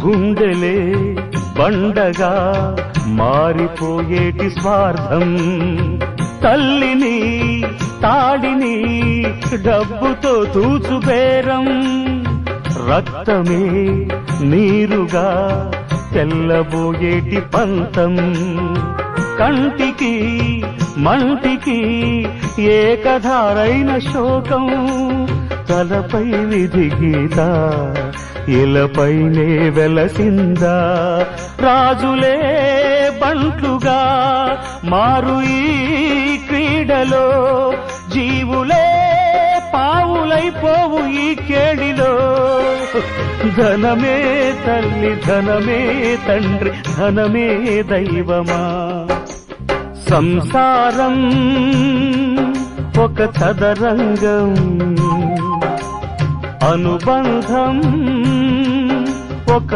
గుండెలే బండగా మారిపోయేటి స్వార్థం, తల్లిని తాడిని డబ్బుతో తూచుబేరం, రక్తమే నీరుగా తెల్లబోయేటి పంతం, కంటికి మంటికి ఏకధారైన శోకం, తలపై విధి గీత ఇలపైనే వెలసిందా, రాజులే బంట్లుగా మారు ఈ క్రీడలో, జీవులే పావులైపోవు ఈ కేడిలో, ధనమే తల్లి ధనమే తండ్రి ధనమే దైవమా, సంసారం ఒక చదరంగం, అనుబంధం ఒక